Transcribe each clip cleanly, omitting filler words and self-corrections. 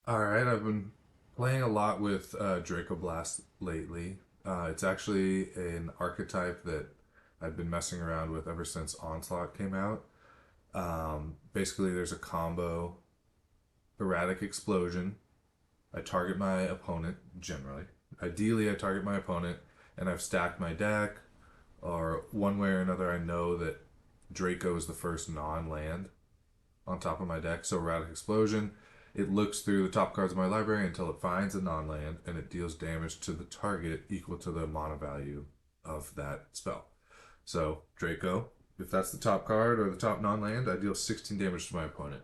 All right, I've been playing a lot with Draco Blast lately. It's actually an archetype that I've been messing around with ever since Onslaught came out. Basically, there's a combo Erratic Explosion. I target my opponent, generally. Ideally, I target my opponent, and I've stacked my deck, or one way or another, I know that Draco is the first non land on top of my deck. So Erratic Explosion, it looks through the top cards of my library until it finds a non-land, and it deals damage to the target equal to the mana value of that spell. So Draco, if that's the top card or the top non-land, I deal 16 damage to my opponent.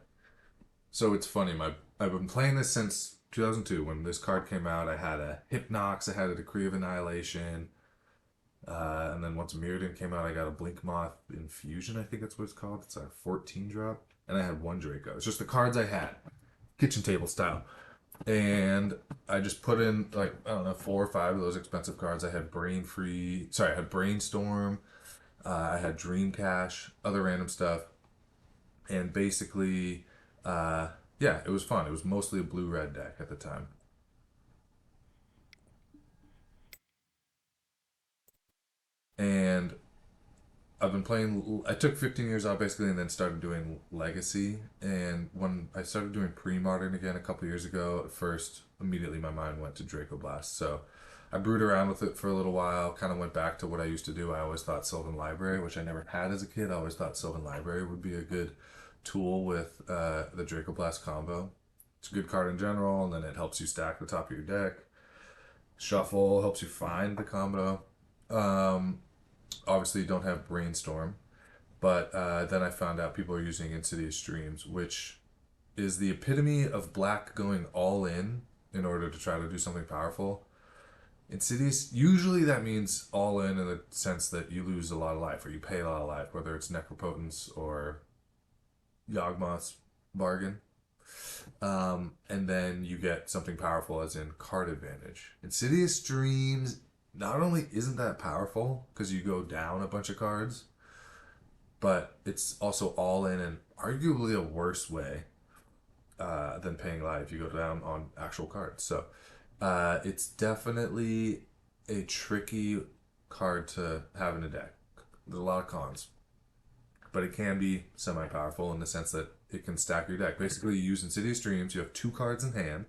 So it's funny, I've been playing this since 2002 when this card came out. I had a Hypnox, I had a Decree of Annihilation, and then once Mirrodin came out, I got a Blink Moth Infusion, I think that's what it's called. It's a 14 drop. And I had one Draco. It's just the cards I had, kitchen table style. And I just put in, like, I don't know, 4 or 5 of those expensive cards. I had I had Brainstorm, I had Dream Cache, other random stuff. And basically, yeah, it was fun. It was mostly a blue red deck at the time. And I've been playing. I took 15 years off basically, and then started doing Legacy. And when I started doing Premodern again a couple years ago, at first immediately my mind went to Draco Blast. So I brewed around with it for a little while. Kind of went back to what I used to do. I always thought Sylvan Library, which I never had as a kid. I always thought Sylvan Library would be a good tool with the Draco Blast combo. It's a good card in general, and then it helps you stack the top of your deck. Shuffle helps you find the combo. Um, Obviously, you don't have Brainstorm, but then I found out people are using Insidious Dreams, which is the epitome of black going all in order to try to do something powerful. Insidious, usually that means all in the sense that you lose a lot of life or you pay a lot of life, whether it's Necropotence or Yawgmoth's Bargain. And then you get something powerful, as in card advantage. Insidious Dreams not only isn't that powerful because you go down a bunch of cards, but it's also all in and arguably a worse way than paying live. You go down on actual cards. So it's definitely a tricky card to have in a deck. There's a lot of cons, but it can be semi powerful in the sense that it can stack your deck. Basically, you use Insidious Dreams, you have 2 cards in hand.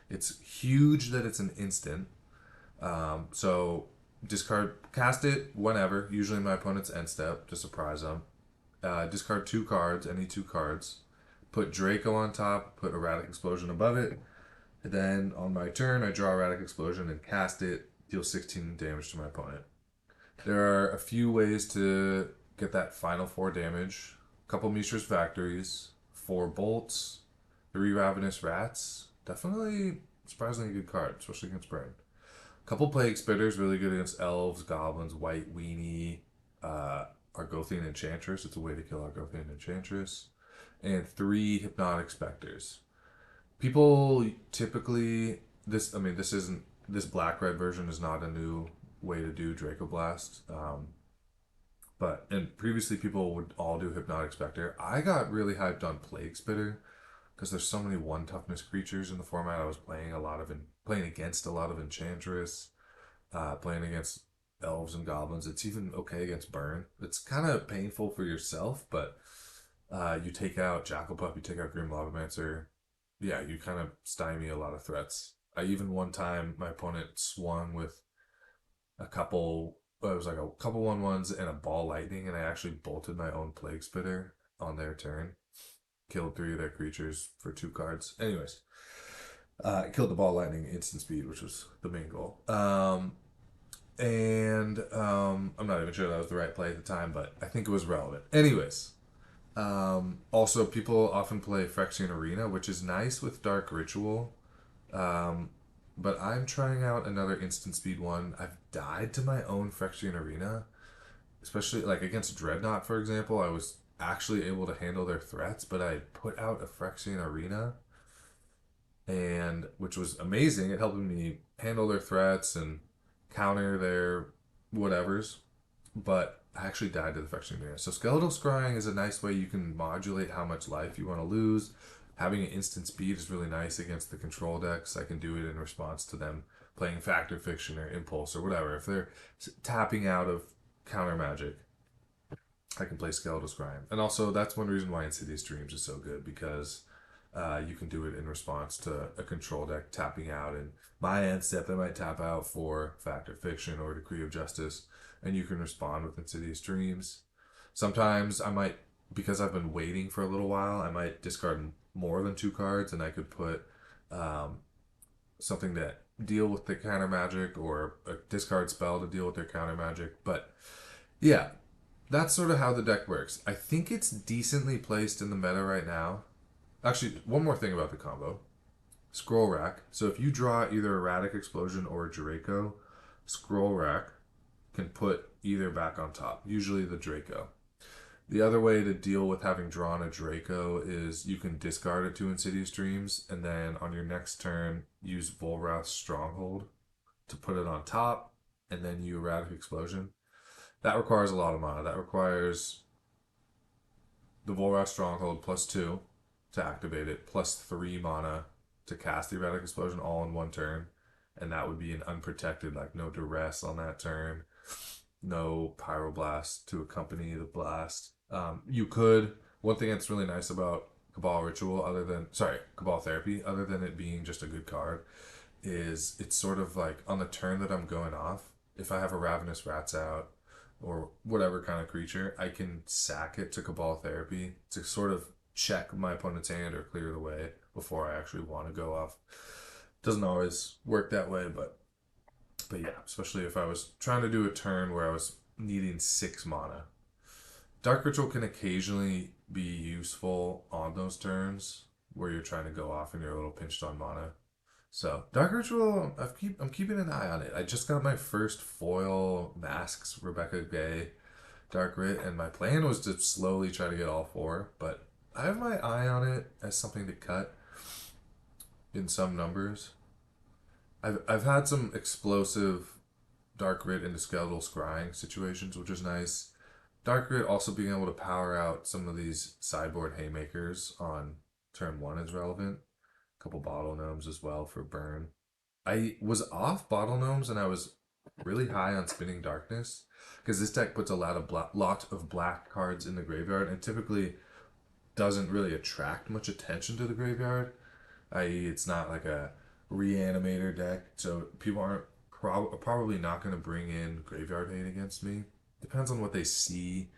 It's huge that it's an instant. So discard, cast it whenever, usually my opponent's end step to surprise them. Discard 2 cards, any 2 cards. Put Draco on top, put Erratic Explosion above it. And then on my turn, I draw Erratic Explosion and cast it, deal 16 damage to my opponent. There are a few ways to get that final 4 damage. A couple Mishra's Factories, 4 Bolts, 3 Ravenous Rats. Definitely surprisingly good card, especially against Burn. Couple Plague Spitters, really good against Elves, Goblins, White Weenie, Argothian Enchantress. It's a way to kill Argothian Enchantress. And 3 Hypnotic Specters. People typically, this isn't, this black red version is not a new way to do Draco Blast. And previously people would all do Hypnotic Spectre. I got really hyped on Plague Spitter because there's so many 1 toughness creatures in the format. I was playing against a lot of Enchantress, playing against elves and goblins. It's even okay against burn. It's kind of painful for yourself, but you take out Jackal you take out Grim Lavamancer. Yeah, you kind of stymie a lot of threats. I even one time my opponent swung with a couple. It was like a couple 1/1s and a ball lightning, and I actually bolted my own Plague Spitter on their turn. Killed 3 of their creatures for 2 cards. Anyways, killed the ball lightning instant speed, which was the main goal. And I'm not even sure that was the right play at the time, but I think it was relevant. Anyways, also people often play Phyrexian Arena, which is nice with Dark Ritual. Um, but I'm trying out another instant speed one. I've died to my own Phyrexian Arena, especially like against Dreadnought, for example. I was actually able to handle their threats, but I put out a Phyrexian Arena, and which was amazing. It helped me handle their threats and counter their whatevers. But I actually died to the Phyrexian Arena. So Skeletal Scrying is a nice way you can modulate how much life you want to lose. Having an instant speed is really nice against the control decks. I can do it in response to them playing Factor Fiction or Impulse or whatever. If they're tapping out of counter magic, I can play Skeletal Scrying. And also, that's one reason why Insidious Dreams is so good, because you can do it in response to a control deck tapping out. And my end step, they might tap out for Factor Fiction or Decree of Justice, and you can respond with Insidious Dreams. Sometimes I might, because I've been waiting for a little while, I might discard more than two cards, and I could put um, something that deal with the counter magic, or a discard spell to deal with their counter magic. But yeah, that's sort of how the deck works. I think it's decently placed in the meta right now. Actually, one more thing about the combo. Scroll Rack. So if you draw either Erratic Explosion or Draco, Scroll Rack can put either back on top, usually the Draco. The other way to deal with having drawn a Draco is you can discard it to Insidious Dreams, and then on your next turn, use Volrath's Stronghold to put it on top, and then you Erratic Explosion. That requires a lot of mana. That requires the Volrath Stronghold +2 to activate it, +3 mana to cast the Erratic Explosion all in one turn. And that would be an unprotected, like no duress on that turn, no Pyroblast to accompany the blast. You could, one thing that's really nice about Cabal Therapy, other than it being just a good card, is it's sort of like on the turn that I'm going off, if I have a Ravenous Rats out or whatever kind of creature, I can sack it to Cabal Therapy to sort of check my opponent's hand or clear the way before I actually want to go off. Doesn't always work that way, but yeah, especially if I was trying to do a turn where I was needing 6 mana. Dark Ritual can occasionally be useful on those turns where you're trying to go off and you're a little pinched on mana. So Dark Ritual, I'm keeping an eye on it. I just got my first foil Masks Rebecca Gay Dark Rit, and my plan was to slowly try to get all 4, but I have my eye on it as something to cut in some numbers. I've had some explosive Dark Rit into Skeletal Scrying situations, which is nice. Dark Rit also being able to power out some of these sideboard haymakers on turn 1 is relevant. A couple Bottle Gnomes as well for burn. I was off Bottle Gnomes and I was really high on Spinning Darkness, because this deck puts a lot of black cards in the graveyard and typically doesn't really attract much attention to the graveyard. I.e., it's not like a reanimator deck, so people aren't probably not going to bring in graveyard hate against me. Depends on what they see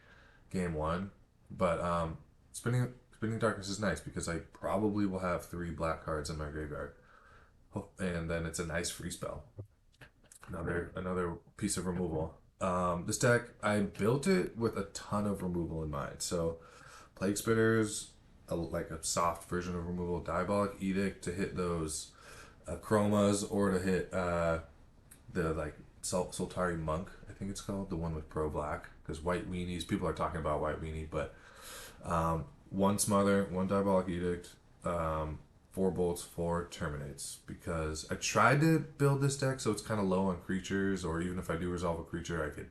game 1, but spinning darkness is nice because I probably will have 3 black cards in my graveyard, and then it's a nice free spell. Another piece of removal. This deck, I built it with a ton of removal in mind. So Plague Spitters, like a soft version of removal. Diabolic Edict to hit those chromas, or to hit the like Soltari Monk, I think it's called, the one with Pro Black. Because White Weenies, people are talking about White Weenie, but one Smother, one Diabolic Edict, 4 bolts, 4 terminates. Because I tried to build this deck so it's kind of low on creatures, or even if I do resolve a creature, I could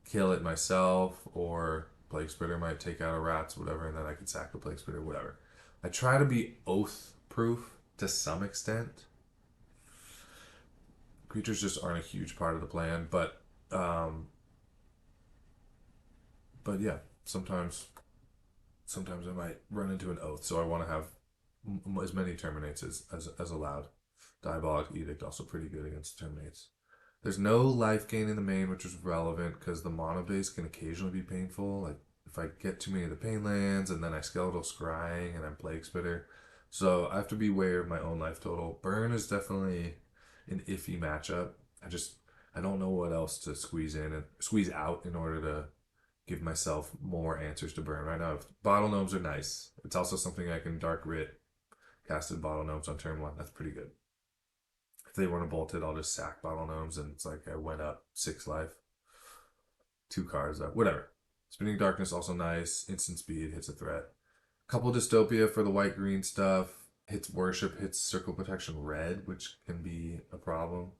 kill it myself, or Plague Spitter might take out a rats, whatever, and then I could sack the Plague Spitter, whatever. I try to be oath proof to some extent. Creatures just aren't a huge part of the plan, but yeah, sometimes I might run into an oath, so I want to have as many terminates as allowed. Diabolic Edict also pretty good against terminates. There's no life gain in the main, which is relevant because the mana base can occasionally be painful. Like if I get too many of the pain lands and then I Skeletal Scrying and I'm Plague Spitter. So I have to be aware of my own life total. Burn is definitely an iffy matchup. I don't know what else to squeeze in and squeeze out in order to give myself more answers to burn right now. Bottle Gnomes are nice. It's also something I can Dark Rit casted Bottle Gnomes on turn 1. That's pretty good. If they want to bolt it, I'll just sack Bottle Gnomes and it's like I went up 6 life. 2 cards up. Whatever. Spinning Darkness also nice. Instant speed, hits a threat. Couple Dystopia for the white green stuff. Hits Worship, hits Circle Protection red, which can be a problem.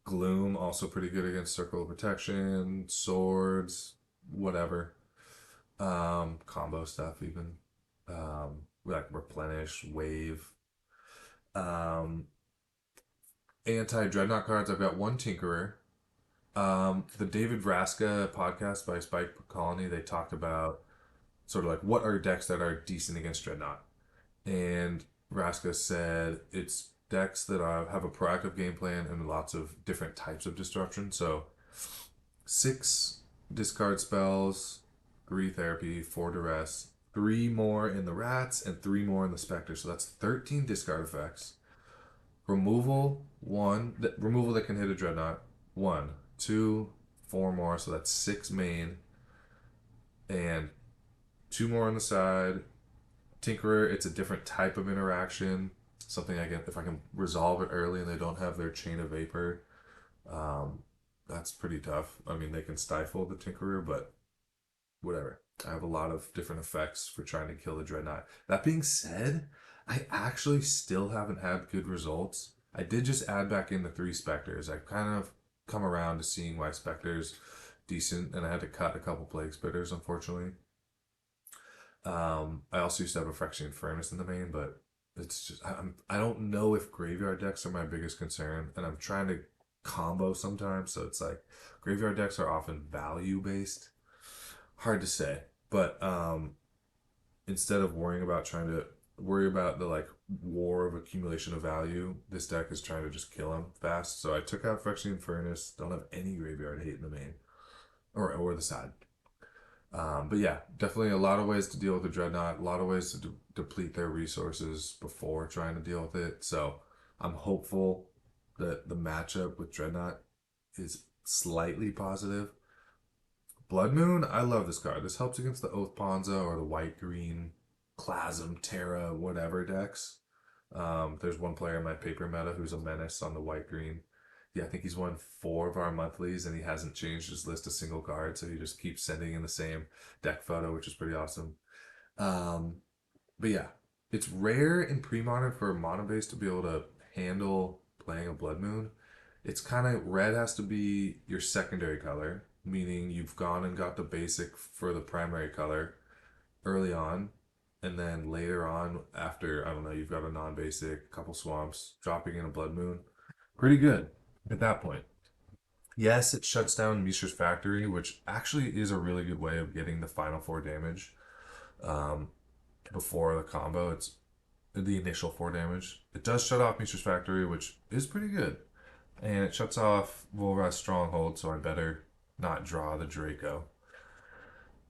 Gloom also pretty good against Circle of Protection. Swords, whatever. Combo stuff even. like replenish, wave. Um, Anti-dreadnought cards. I've got one Tinkerer. The David Vraska podcast by Spike Colony, they talked about sort of like what are decks that are decent against dreadnought, and Vraska said it's decks that have a proactive game plan and lots of different types of disruption. So 6 discard spells, 3 therapy, 4 duress, 3 more in the rats, and 3 more in the specter. So that's 13 discard effects. Removal, 1. Removal that can hit a dreadnought, 1. 2, 4 more, so that's 6 main. And 2 more on the side. Tinkerer, it's a different type of interaction. Something I can, if I can resolve it early and they don't have their chain of vapor, um, that's pretty tough. I mean, they can stifle the Tinkerer, but whatever. I have a lot of different effects for trying to kill the Dreadnought. That being said, I actually still haven't had good results. I did just add back in the 3 Spectres. I've kind of come around to seeing why Spectres decent, and I had to cut a couple Plague Spitters, unfortunately. I also used to have a Phyrexian Furnace in the main, but it's just I don't know if graveyard decks are my biggest concern, and I'm trying to combo sometimes. So it's like graveyard decks are often value based. Hard to say, but instead of worrying about trying to worry about the like war of accumulation of value, this deck is trying to just kill him fast. So I took out Phyrexian Furnace. Don't have any graveyard hate in the main or the side. But yeah, definitely a lot of ways to deal with the Dreadnought, a lot of ways to deplete their resources before trying to deal with it. So I'm hopeful that the matchup with Dreadnought is slightly positive. Blood Moon, I love this card. This helps against the Oath Ponza or the white green Plasm, Terra, whatever decks. There's one player in my paper meta who's a menace on the white green. Yeah, I think he's won 4 of our monthlies and he hasn't changed his list a single card, so he just keeps sending in the same deck photo, which is pretty awesome. Um, but yeah, it's rare in pre-modern for a mono base to be able to handle playing a Blood Moon. It's kind of red has to be your secondary color, meaning you've gone and got the basic for the primary color early on, and then later on, after I don't know, you've got a non-basic, couple swamps, dropping in a Blood Moon, pretty good at that point. Yes, it shuts down Mishra's Factory, which actually is a really good way of getting the final 4 damage um, before the combo. It's the initial 4 damage. It does shut off Mishra's Factory, which is pretty good. And it shuts off Volra's Stronghold, so I better not draw the Draco.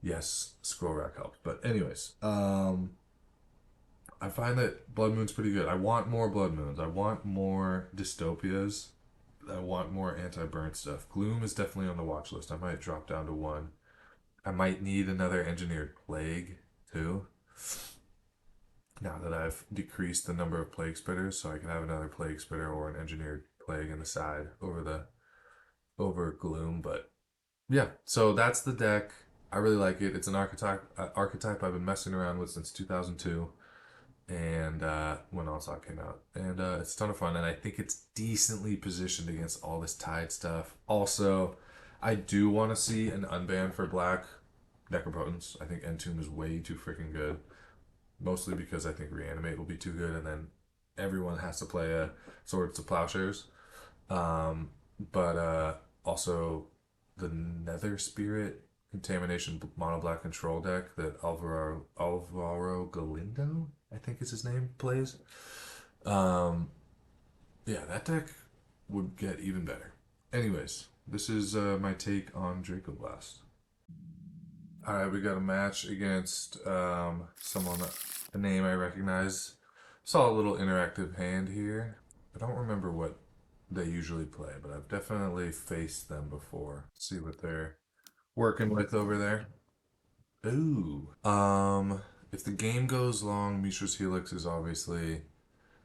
Yes, Scroll Rack helped. But anyways, I find that Blood Moon's pretty good. I want more Blood Moons. I want more Dystopias. I want more anti-burn stuff. Gloom is definitely on the watch list. I might drop down to 1. I might need another Engineered Plague, too. Now that I've decreased the number of Plague Spitters, so I can have another Plague Spitter or an Engineered Plague in the side over Gloom. But yeah, so that's the deck. I really like it. It's an archetype I've been messing around with since 2002, and when Onslaught came out, and it's a ton of fun. And I think it's decently positioned against all this Tide stuff. Also, I do want to see an unban for Black Necropotence. I think Entomb is way too freaking good, mostly because I think Reanimate will be too good, and then everyone has to play a Swords to Plowshares. But also the Nether Spirit Contamination Mono Black Control deck that Alvaro Galindo, I think is his name, plays. Um, yeah, that deck would get even better. Anyways, this is my take on Draco Blast. All right, we got a match against someone, a name I recognize. Saw a little interactive hand here. I don't remember what they usually play, but I've definitely faced them before. See what they're working with over there. Ooh. If the game goes long, Mishra's Helix is obviously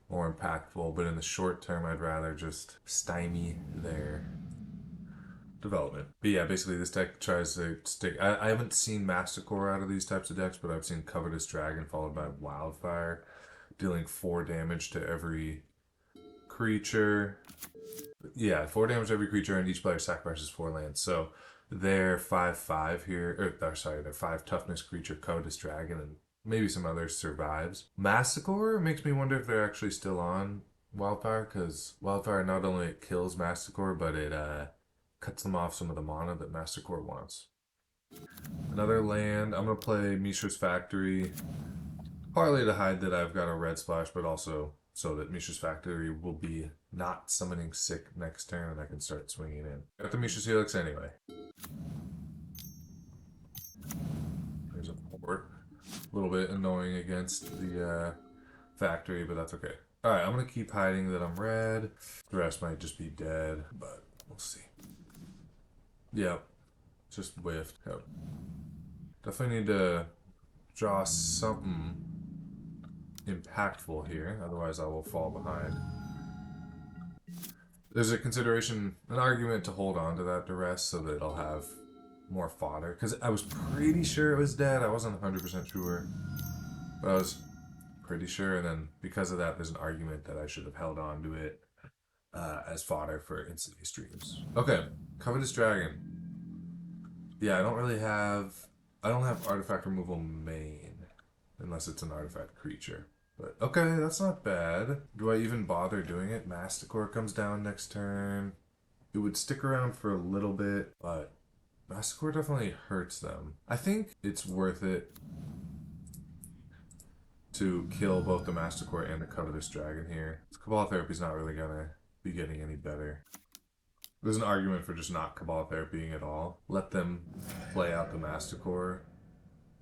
more impactful, but in the short term, I'd rather just stymie their development. But yeah, basically this deck tries to stick. I haven't seen Mastercore out of these types of decks, but I've seen Covetous Dragon followed by Wildfire, dealing 4 damage to every creature. Yeah, 4 damage to every creature, and each player sacrifices 4 lands. So they're 5/5 here, or sorry, they're 5 toughness creature, Covetous Dragon, and maybe some others survives. Massacre makes me wonder if they're actually still on Wildfire, because Wildfire not only kills Massacre, but it cuts them off some of the mana that Massacre wants. Another land. I'm gonna play Mishra's Factory, partly to hide that I've got a red splash, but also so that Mishra's Factory will be not summoning sick next turn and I can start swinging in. Got the Mishra's Helix anyway. There's a port. A little bit annoying against the factory, but that's okay. Alright, I'm gonna keep hiding that I'm red. The rest might just be dead, but we'll see. Yep. Just whiffed. Yep. Definitely need to draw something impactful here, otherwise I will fall behind. There's a consideration, an argument to hold on to that duress so that I'll have more fodder. Because I was pretty sure it was dead. I wasn't 100% sure. But I was pretty sure. And then because of that, there's an argument that I should have held on to it as fodder for Insidious Dreams. Okay, Covetous Dragon. Yeah, I don't have artifact removal main. Unless it's an artifact creature. But okay, that's not bad. Do I even bother doing it? Masticore comes down next turn. It would stick around for a little bit, but Masticore definitely hurts them. I think it's worth it to kill both the Masticore and the Covetous Dragon here. Cabal Therapy's not really gonna be getting any better. There's an argument for just not Cabal Therapying at all. Let them play out the Masticore.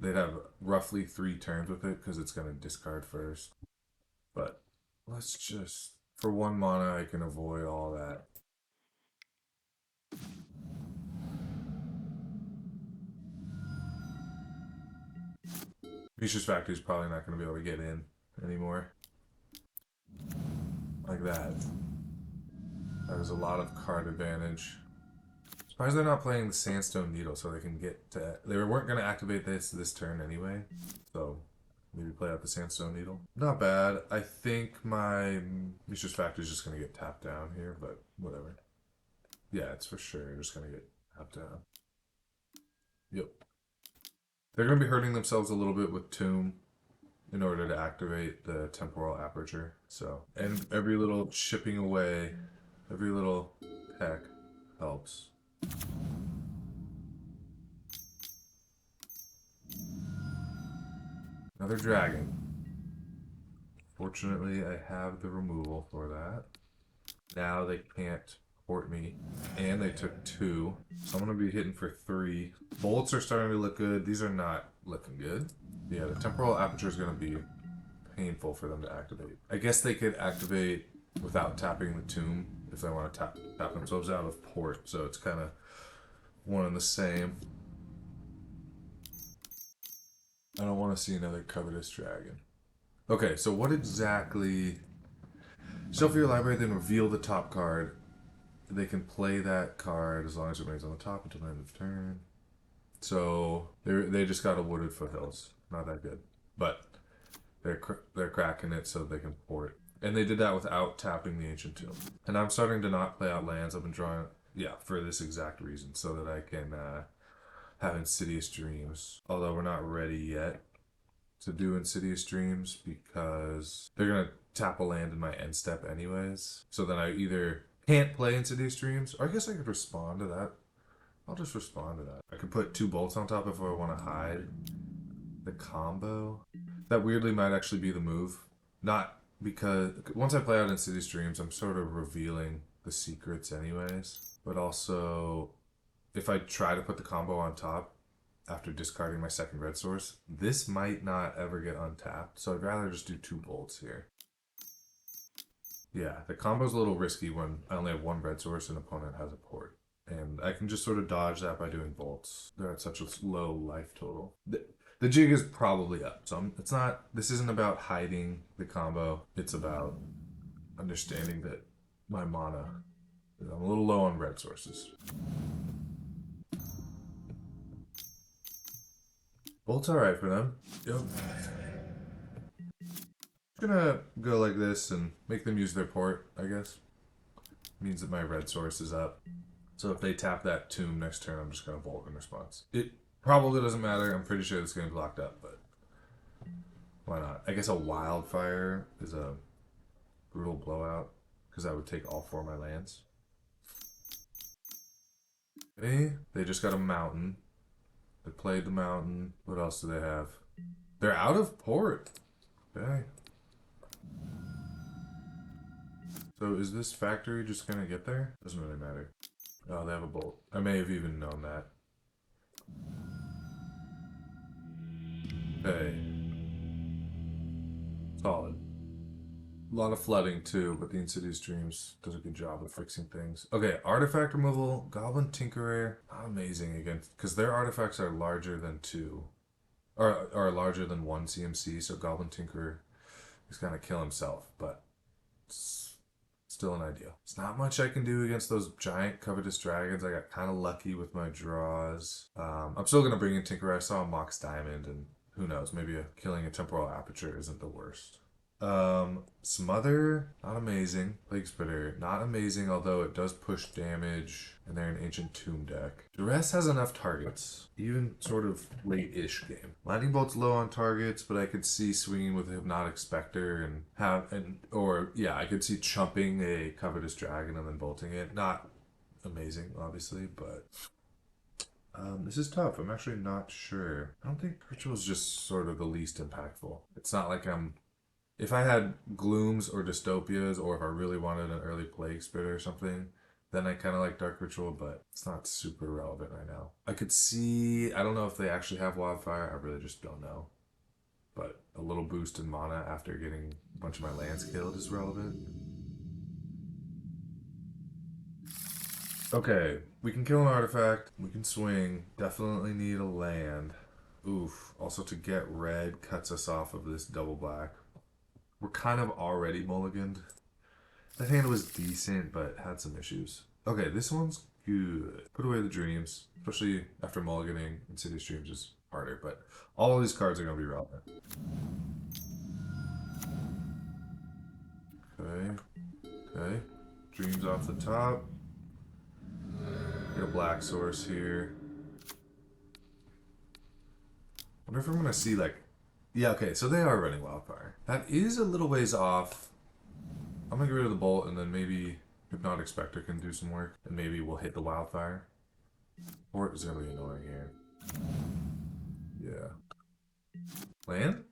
They'd have roughly 3 turns with it because it's going to discard first. But let's just... For 1 mana, I can avoid all that. Mishra's Factory's probably not going to be able to get in anymore. Like that. That is a lot of card advantage. Surprised they're not playing the Sandstone Needle so they can get to... They weren't going to activate this turn anyway. So maybe play out the Sandstone Needle. Not bad. I think my Mishra's Factory is just going to get tapped down here, but whatever. Yeah, it's for sure just going to get tapped down. Yep. They're going to be hurting themselves a little bit with Tomb in order to activate the Temporal Aperture. So, and every little chipping away, every little peck helps. Another dragon. Fortunately, I have the removal for that. Now they can't port me. And they took 2. So I'm going to be hitting for 3. Bolts are starting to look good. These are not looking good. Yeah, the Temporal Aperture is going to be painful for them to activate. I guess they could activate without tapping the Tomb if they want to tap themselves out of port. So it's kind of one and the same. I don't want to see another Covetous Dragon. Okay, so what exactly... Shuffle your library, then reveal the top card. They can play that card as long as it remains on the top until the end of the turn. So they just got a Wooded Foothills. Not that good. But they're cracking it so they can port. And they did that without tapping the Ancient Tomb. And I'm starting to not play out lands. I've been drawing, yeah, for this exact reason. So that I can have Insidious Dreams. Although we're not ready yet to do Insidious Dreams because they're going to tap a land in my end step anyways. So then I either can't play Insidious Dreams, or I guess I could respond to that. I'll just respond to that. I could put 2 bolts on top if I want to hide the combo. That weirdly might actually be the move. Not because... Once I play out Insidious Dreams, I'm sort of revealing the secrets anyways. But also, if I try to put the combo on top after discarding my second red source, this might not ever get untapped. So I'd rather just do 2 bolts here. Yeah, the combo's a little risky when I only have 1 red source and opponent has a port. And I can just sort of dodge that by doing bolts. They're at such a low life total. The jig is probably up. So this isn't about hiding the combo. It's about understanding that my mana, I'm a little low on red sources. Bolt's alright for them. Yep. I'm gonna go like this and make them use their port, I guess. Means that my red source is up. So if they tap that Tomb next turn, I'm just gonna bolt in response. It probably doesn't matter. I'm pretty sure it's gonna be blocked up, but Why not? I guess a Wildfire is a brutal blowout because that would take all 4 of my lands. Okay, they just got a mountain. They played the mountain. What else do they have? They're out of port. Okay. So is this factory just gonna get there? Doesn't really matter. Oh, they have a bolt. I may have even known that. Okay. Solid. A lot of flooding too, but the Insidious Dreams does a good job of fixing things. Okay, artifact removal, Goblin Tinkerer, not amazing against, because their artifacts are larger than 2, or are larger than 1 CMC, so Goblin Tinkerer is gonna kill himself, but it's still an idea. It's not much I can do against those giant Covetous Dragons. I got kind of lucky with my draws. I'm still gonna bring in Tinkerer. I saw a Mox Diamond, and who knows, maybe killing a Temporal Aperture isn't the worst. Smother, not amazing. Plague Spitter, not amazing, although it does push damage, and they're an Ancient Tomb deck. Duress has enough targets, even sort of late-ish game. Lightning Bolt's low on targets, but I could see swinging with a Hypnotic Spectre I could see chumping a Covetous Dragon and then bolting it. Not amazing, obviously, but this is tough. I'm actually not sure. I don't think Ritual is just sort of the least impactful. It's not like if I had Glooms or Dystopias, or if I really wanted an early Plague Spitter or something, then I kind of like Dark Ritual, but it's not super relevant right now. I could see, I don't know if they actually have Wildfire, I really just don't know. But a little boost in mana after getting a bunch of my lands killed is relevant. Okay, we can kill an artifact, we can swing, definitely need a land. Oof, also to get red cuts us off of this double black. We're kind of already mulliganed. That hand was decent, but had some issues. Okay, this one's good. Put away the dreams, especially after mulliganing. Insidious Dreams is harder, but all of these cards are going to be relevant. Okay. Dreams off the top. Get a black source here. Wonder if I'm going to see yeah, okay, so they are running Wildfire. That is a little ways off. I'm gonna get rid of the bolt, and then maybe Hypnotic Spectre can do some work, and maybe we'll hit the Wildfire. Or it's gonna be annoying here. Yeah. Land?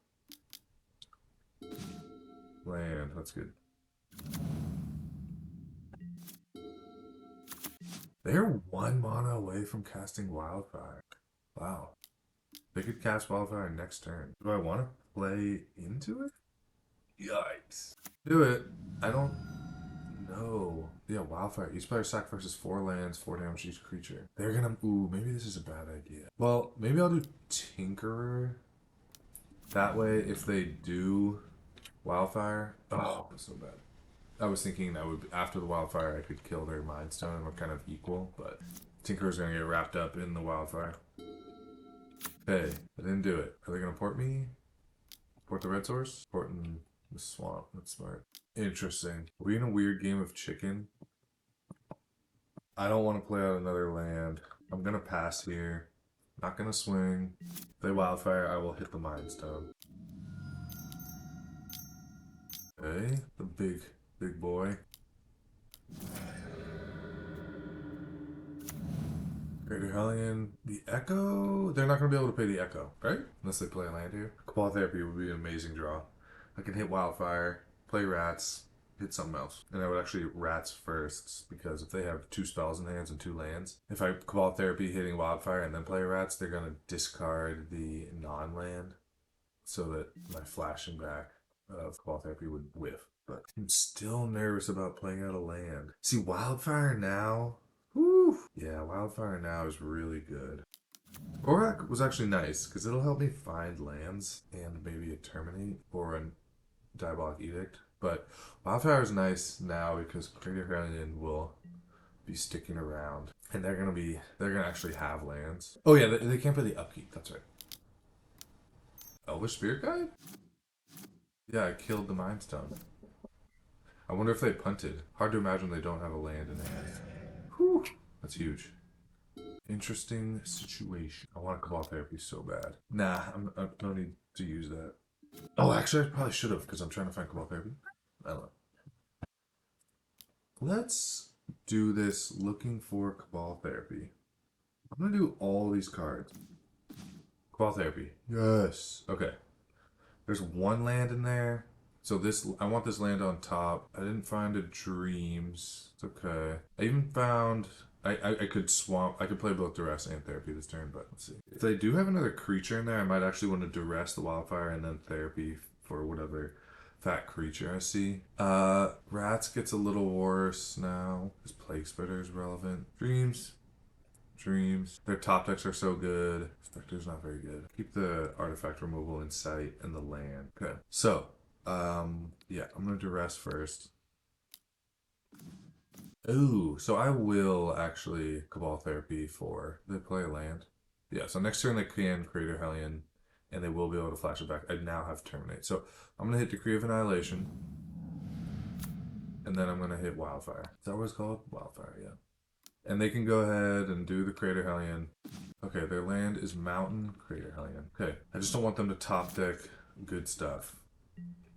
Land, that's good. They're 1 mana away from casting Wildfire. Wow. They could cast Wildfire next turn. Do I want to play into it? Yikes. Do it. I don't know. Yeah, Wildfire. Each player sacrifices 4 lands, 4 damage to each creature. They're gonna... Ooh, maybe this is a bad idea. Well, maybe I'll do Tinkerer. That way, if they do Wildfire... Oh, that's so bad. I was thinking that would after the Wildfire, I could kill their Mind Stone and we're kind of equal, but Tinkerer's gonna get wrapped up in the Wildfire. Okay, I didn't do it. Are they gonna port me? Port the red source? Port in the swamp. That's smart. Interesting. Are we in a weird game of chicken? I don't want to play out another land. I'm gonna pass here. Not gonna swing. If they Wildfire, I will hit the Mind Stone. Okay, the big boy. Greater Hellion. The Echo? They're not going to be able to pay the Echo, right? Unless they play a land here. Cabal Therapy would be an amazing draw. I can hit Wildfire, play Rats, hit something else. And I would actually Rats first, because if they have 2 spells in hands and 2 lands, if I Cabal Therapy hitting Wildfire and then play Rats, they're going to discard the non-land so that my flashing back of Cabal Therapy would whiff. But I'm still nervous about playing out a land. See, Wildfire now... Whew. Yeah, Wildfire now is really good. Borak was actually nice, because it'll help me find lands and maybe a Terminate or a Diabolic Edict. But Wildfire is nice now because Greater Hellion will be sticking around. And they're gonna actually have lands. Oh yeah, they can't play the Upkeep, that's right. Elvish Spirit Guide? Yeah, I killed the Mind Stone. I wonder if they punted. Hard to imagine they don't have a land in hand. Whew, that's huge. Interesting situation. I want to Cabal Therapy so bad. Nah, I don't need to use that. Oh, actually, I probably should have because I'm trying to find Cabal Therapy. I don't know. Let's do this looking for Cabal Therapy. I'm gonna do all these cards. Cabal Therapy. Yes. Okay. There's one land in there. So this, I want this land on top. I didn't find a Dreams. It's okay. I even found, I could swamp, I could play both Duress and Therapy this turn, but let's see. If they do have another creature in there, I might actually want to Duress the Wildfire and then Therapy for whatever fat creature I see. Rats gets a little worse now. This Plague Spreader is relevant. Dreams. Dreams. Their top decks are so good. Spectre's not very good. Keep the artifact removal in sight and the land. Okay. So, yeah, I'm gonna Duress first. Ooh, so I will actually Cabal Therapy for they play a land. Yeah, so next turn they can Crater Hellion, and they will be able to flash it back. I now have Terminate. So I'm gonna hit Decree of Annihilation, and then I'm gonna hit Wildfire. Is that what it's called? Wildfire, yeah. And they can go ahead and do the Crater Hellion. Okay, their land is Mountain Crater Hellion. Okay, I just don't want them to top deck good stuff.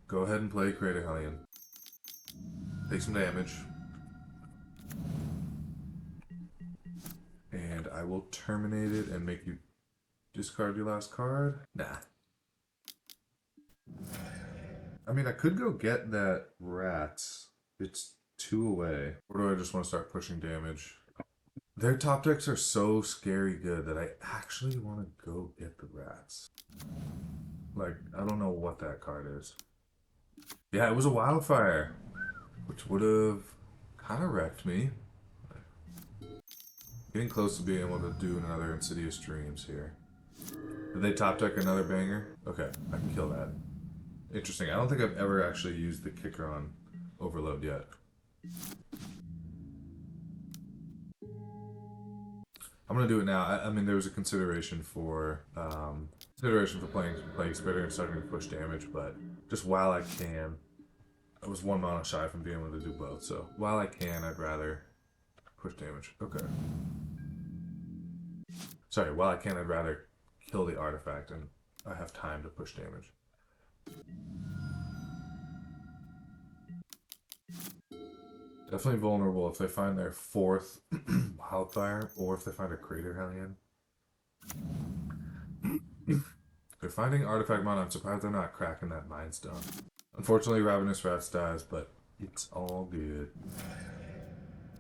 Go ahead and play Crater Hellion. Take some damage. And I will terminate it and make you discard your last card. Nah. I mean, I could go get that Rats. It's 2 away. Or do I just want to start pushing damage? Their top decks are so scary good that I actually want to go get the Rats. Like, I don't know what that card is. Yeah, it was a Wildfire, which would have kind of wrecked me. Getting close to being able to do another Insidious Dreams here. Did they top deck another banger? Okay, I can kill that. Interesting. I don't think I've ever actually used the kicker on Overload yet. I'm gonna do it now. I mean, there was a consideration for playing Plague Spreader and starting to push damage, but just while I can, I was 1 mana shy from being able to do both. So while I can, I'd rather push damage. Okay. Sorry, while I can, I'd rather kill the artifact and I have time to push damage. Definitely vulnerable if they find their 4th Wildfire or if they find a Crater Hellion. If they're finding artifact mana, I'm surprised they're not cracking that Mind Stone. Unfortunately, Ravenous Rats dies, but it's all good.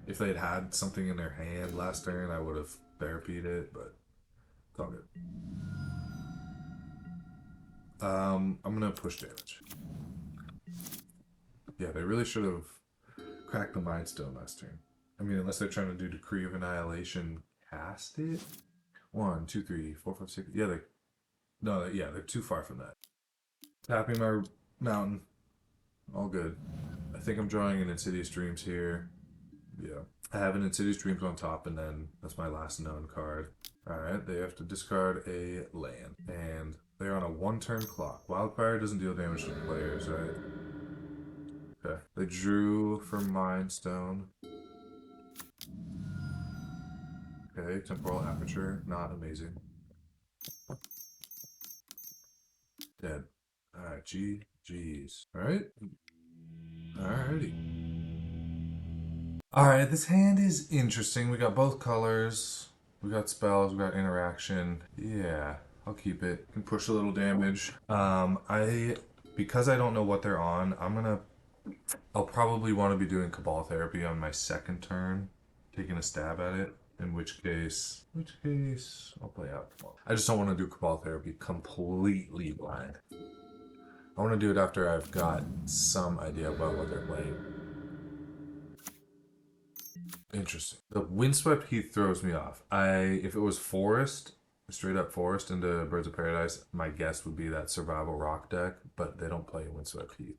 If they'd had something in their hand last turn, I would have therapied it, but it's all good. I'm gonna push damage. Yeah, they really should have cracked the Mind Stone last turn. I mean, unless they're trying to do Decree of Annihilation, cast it? 1, 2, 3, 4, 5, 6. Yeah, they're too far from that. Tapping my mountain. All good. I think I'm drawing an Insidious Dreams here. Yeah. I have an Insidious Dreams on top, and then that's my last known card. Alright, they have to discard a land. And they're on a 1-turn clock. Wildfire doesn't deal damage to players, right? Okay. They drew for Mind Stone. Okay, Temporal Aperture. Not amazing. Dead. Alright, GG's. Alright. Alrighty. Alright, this hand is interesting. We got both colors. We got spells, we got interaction. Yeah, I'll keep it. Can push a little damage. Because I don't know what they're on, I'll probably want to be doing Cabal Therapy on my 2nd turn. Taking a stab at it. In which case, I'll play out tomorrow. I just don't want to do Cabal Therapy completely blind. I want to do it after I've got some idea about what they're playing. Interesting. The Windswept Heath throws me off. If it was Forest, straight up Forest into Birds of Paradise, my guess would be that Survival Rock deck, but they don't play Windswept Heath.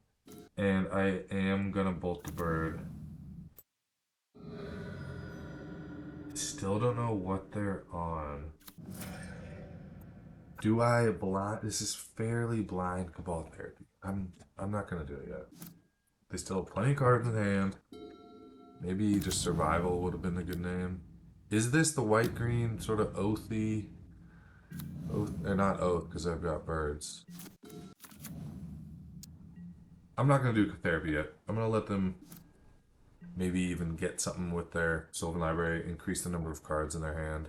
And I am gonna Bolt the Bird. Still don't know what they're on. Do I blind? This is fairly blind Cabal Therapy. I'm not gonna do it yet. They still have plenty of cards in hand. Maybe just Survival would have been a good name. Is this the white-green sort of oathy? Oath, or not oath, because I've got birds. I'm not gonna do therapy yet. I'm gonna let them maybe even get something with their Sylvan Library, increase the number of cards in their hand.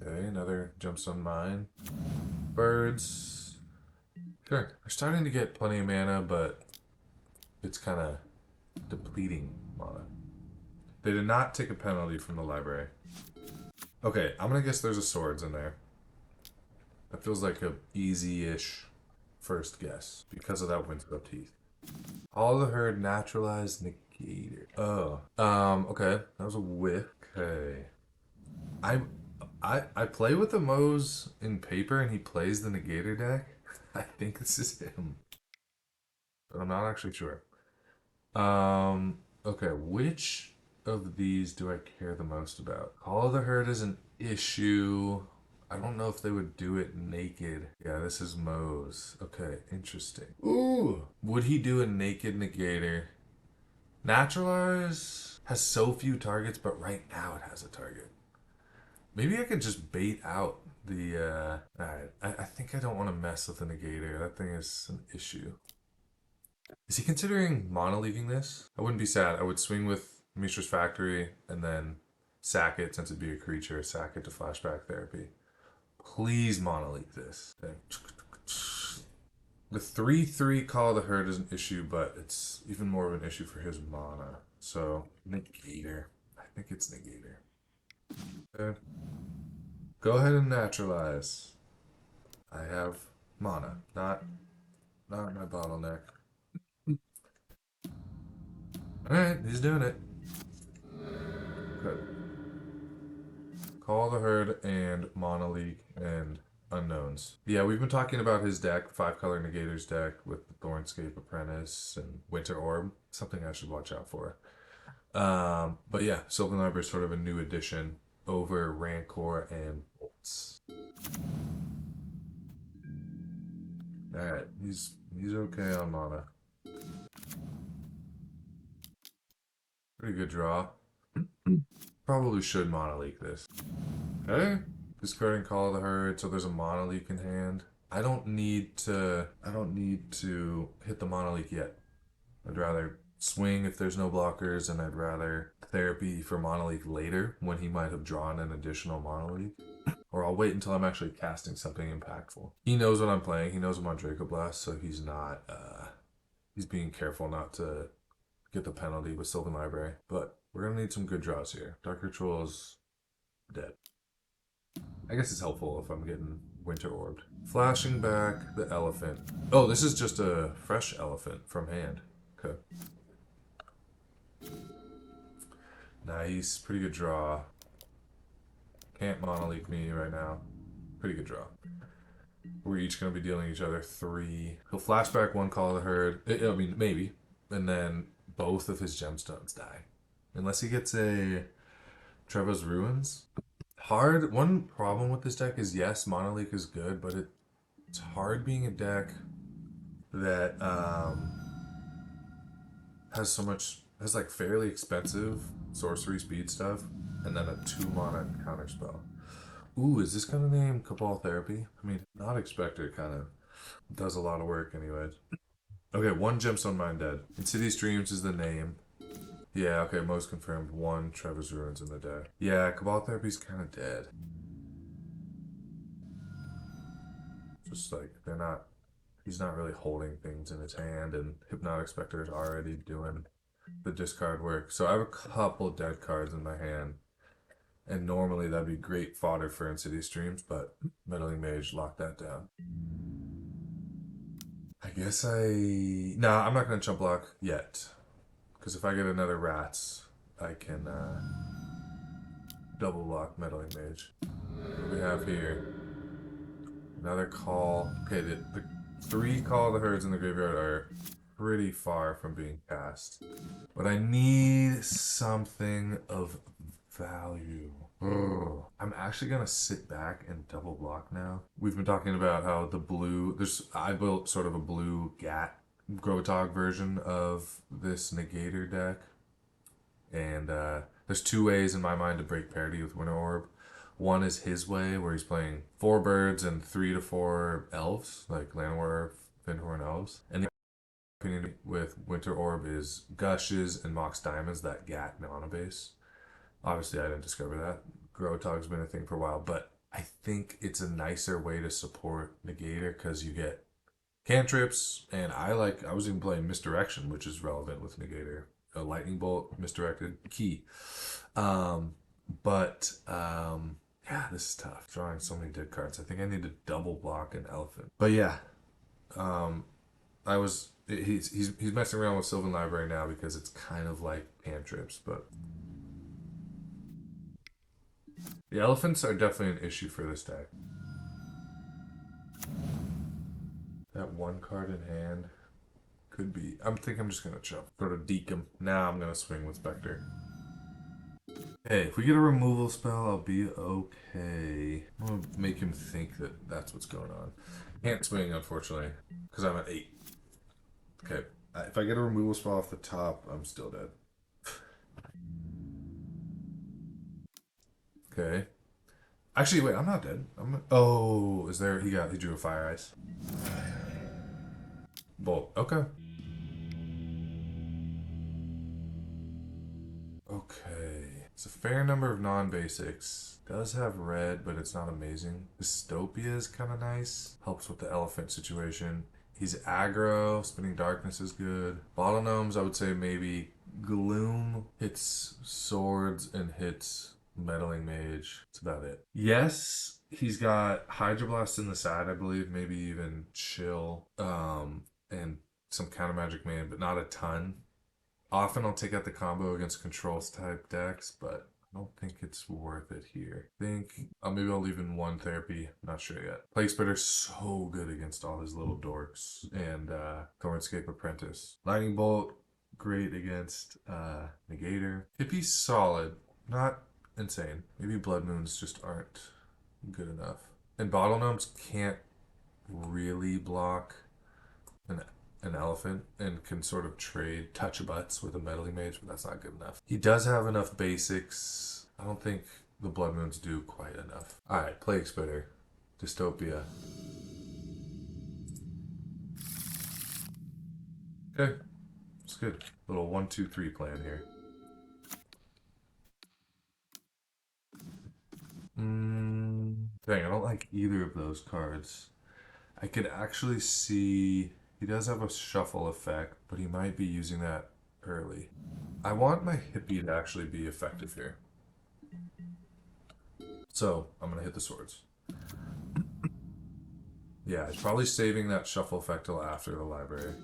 Okay, another jumps on mine. Birds. Sure, they're starting to get plenty of mana, but it's kind of depleting mana. They did not take a penalty from the library. Okay, I'm gonna guess there's a swords in there. That feels like a easy-ish first guess because of that windswept teeth. All the herd naturalized negator. Oh. Okay. That was a whiff. Okay. I I play with the Moes in paper and he plays the negator deck. I think this is him. But I'm not actually sure. Okay, which of these do I care the most about? All of the herd is an issue. I don't know if they would do it naked. Yeah, this is Moe's. Okay, interesting. Ooh! Would he do a naked negator? Naturalize has so few targets, but right now it has a target. Maybe I could just bait out the, Alright, I think I don't want to mess with the negator. That thing is an issue. Is he considering mono-leaguing this? I wouldn't be sad. I would swing with Mishra's Factory and then sack it since it'd be a creature, sack it to Flashback Therapy. Please mono-league this. Okay. The 3/3 Call of the Herd is an issue, but it's even more of an issue for his mana. So, Negator. I think it's Negator. Okay. Go ahead and naturalize. I have mana, not my bottleneck. Alright, he's doing it. Good. Call the Herd and Mana League and Unknowns. Yeah, we've been talking about his deck, 5-color Negators deck with Thornscape Apprentice and Winter Orb. Something I should watch out for. But yeah, Sylvan Library is sort of a new addition over Rancor and Bolts. Alright, he's okay on mana. Pretty good draw. Probably should Mana Leak this. Okay. Discarding Call of the Herd, so there's a Mana Leak in hand. I don't need to hit the Mana Leak yet. I'd rather swing if there's no blockers, and I'd rather therapy for Mana Leak later when he might have drawn an additional Mana Leak. Or I'll wait until I'm actually casting something impactful. He knows what I'm playing. He knows I'm on Draco Blast, so he's not he's being careful not to get the penalty with Sylvan Library. But we're gonna need some good draws here. Dark Ritual is dead. I guess it's helpful if I'm getting Winter Orbed. Flashing back the elephant. Oh, this is just a fresh elephant from hand. Okay. Nice. Pretty good draw. Can't Mana Leak me right now. Pretty good draw. We're each going to be dealing each other 3. He'll flashback 1 Call of the Herd. I mean, maybe. And then both of his gemstones die. Unless he gets a Trevor's Ruins. Hard. One problem with this deck is, yes, Mana Leak is good, but it's hard being a deck that has like fairly expensive sorcery speed stuff, and then a 2-mana counterspell. Ooh, is this kind of name Cabal Therapy? I mean, not expected, kind of does a lot of work anyways. Okay, 1 gemstone mine dead. Insidious Dreams is the name. Yeah, okay, most confirmed. 1 Trevor's Ruins in the deck. Yeah, Cabal Therapy's kind of dead. Just like, he's not really holding things in his hand, and Hypnotic Spectre is already doing the discard work. So I have a couple dead cards in my hand, and normally that'd be great fodder for Insidious Dreams, but Meddling Mage locked that down. I guess nah, I'm not gonna chump block yet, because if I get another Rats, I can double block Meddling Mage. What do we have here? Another call. Okay, the 3 Call of the Herds in the graveyard are pretty far from being cast. But I need something of value. Ugh. I'm actually gonna sit back and double block now. We've been talking about how the blue, I built sort of a blue Gat Grotog version of this Negator deck. And there's 2 ways in my mind to break parity with Winter Orb. One is his way, where he's playing 4 birds and 3 to 4 elves, like Llanowar, Finhorn Elves. And the opinion with Winter Orb is Gushes and Mox Diamonds, that GAT mana base. Obviously, I didn't discover that. Grotog's been a thing for a while, but I think it's a nicer way to support Negator because you get cantrips, and I was even playing Misdirection, which is relevant with Negator. A Lightning Bolt, Misdirected, key. Yeah, this is tough. Drawing so many dead cards. I think I need to double block an Elephant. But yeah, he's messing around with Sylvan Library now because it's kind of like cantrips, but the elephants are definitely an issue for this deck. That one card in hand could be. I think I'm just gonna chop. Go to deke him. Now I'm gonna swing with Spectre. Hey, if we get a removal spell, I'll be okay. I'm gonna make him think that that's what's going on. Can't swing, unfortunately, because I'm at 8. Okay, if I get a removal spell off the top, I'm still dead. Okay. Actually, wait, I'm not dead. Oh, is there? He drew a Fire Ice. Bolt. Okay. Okay. It's a fair number of non-basics. Does have red, but it's not amazing. Dystopia is kind of nice. Helps with the elephant situation. He's aggro. Spinning Darkness is good. Bottle Gnomes, I would say maybe Gloom hits swords and hits Meddling Mage. That's about it. Yes, he's got Hydroblast in the side, I believe. Maybe even Chill. And some Counter Magic Man, but not a ton. Often I'll take out the combo against controls type decks, but I don't think it's worth it here. I think maybe I'll leave in one therapy. Not sure yet. Plague Spitter's so good against all his little dorks. And Thornscape Apprentice. Lightning Bolt, great against Negator. Hippie's solid. Not insane. Maybe Blood Moons just aren't good enough. And Bottle Gnomes can't really block an elephant and can sort of trade touch butts with a Meddling Mage, but that's not good enough. He does have enough basics. I don't think the Blood Moons do quite enough. Alright, Plague Spitter. Dystopia. Okay. It's good. Little 1-2-3 plan here. Dang, I don't like either of those cards. I could actually see he does have a shuffle effect, but he might be using that early. I want my hippie to actually be effective here. So I'm gonna hit the swords. Yeah, it's probably saving that shuffle effect till after the library.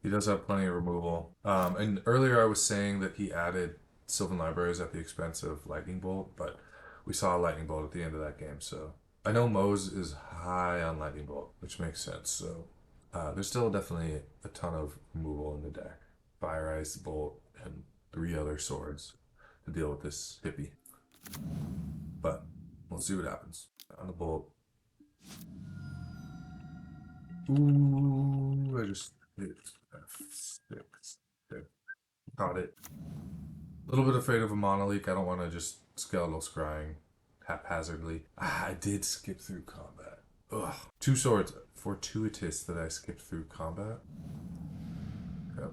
He does have plenty of removal. And earlier I was saying that he added Sylvan Libraries at the expense of Lightning Bolt, but we saw a Lightning Bolt at the end of that game, so I know Moe's is high on Lightning Bolt, which makes sense. So there's still definitely a ton of removal in the deck. Fire Ice, Bolt, and 3 other swords to deal with this hippie. But we'll see what happens. On the Bolt. Ooh, I just hit 6. Caught it. A little bit afraid of a Monolith. I don't want to just Skeletal Scrying haphazardly. I did skip through combat. Ugh. 2 swords. Fortuitous that I skipped through combat. Yep.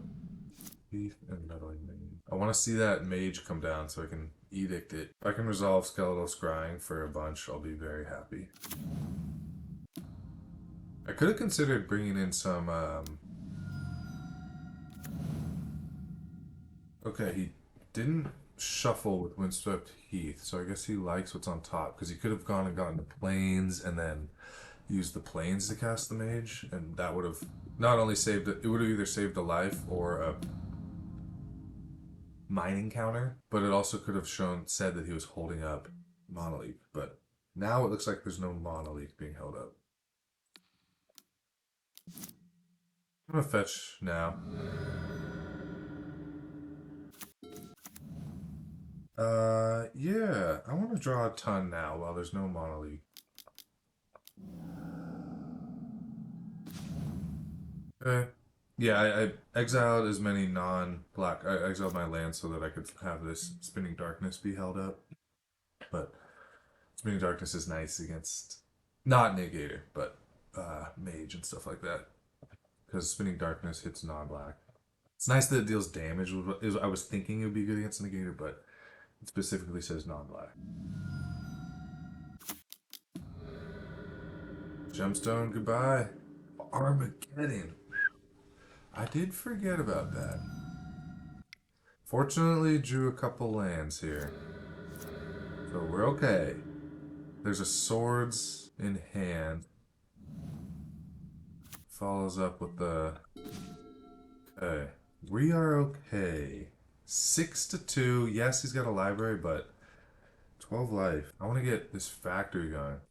Thief and Meddling Mage. I want to see that Mage come down so I can Edict it. If I can resolve Skeletal Scrying for a bunch, I'll be very happy. I could have considered bringing in some... Okay, he didn't shuffle with Windswept Heath, so I guess he likes what's on top, because he could have gone and gotten the Plains and then used the Plains to cast the Mage, and that would have not only saved it, it would have either saved a life or a mining counter, but it also could have said that he was holding up Monolith, but now it looks like there's no Monolith being held up. I'm gonna fetch now. Yeah, I want to draw a ton now while there's no Monolith. Okay, Yeah, I exiled as many non-black. I exiled my land so that I could have this Spinning Darkness be held up. But Spinning Darkness is nice against not Negator, but Mage and stuff like that. Because Spinning Darkness hits non-black. It's nice that it deals damage. I was thinking it would be good against Negator, but it specifically says non-black. Gemstone, goodbye. Armageddon. I did forget about that. Fortunately, drew a couple lands here. So we're okay. There's a swords in hand. Follows up with the... Okay. We are okay. 6-2. Yes, he's got a library, but 12 life. I want to get this factory going.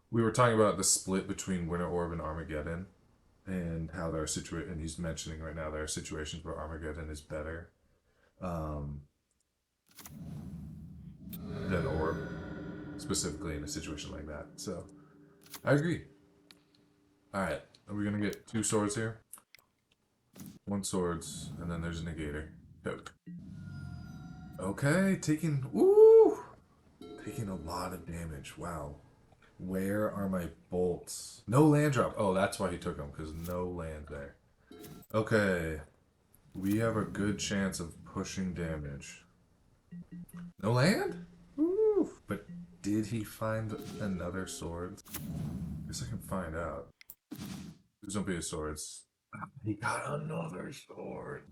We were talking about the split between Winter Orb and Armageddon, and how there are situations, and he's mentioning right now there are situations where Armageddon is better um, than Orb, specifically in a situation like that. So, I agree. Alright, are we going to get 2 swords here? 1 swords, and then there's a negator. Nope. Okay, taking... Ooh! Taking a lot of damage. Wow. Where are my bolts? No land drop. Oh, that's why he took them, because no land there. Okay. We have a good chance of pushing damage. No land? Woo! But did he find another sword? I guess I can find out. There's don't be a swords. He got another sword.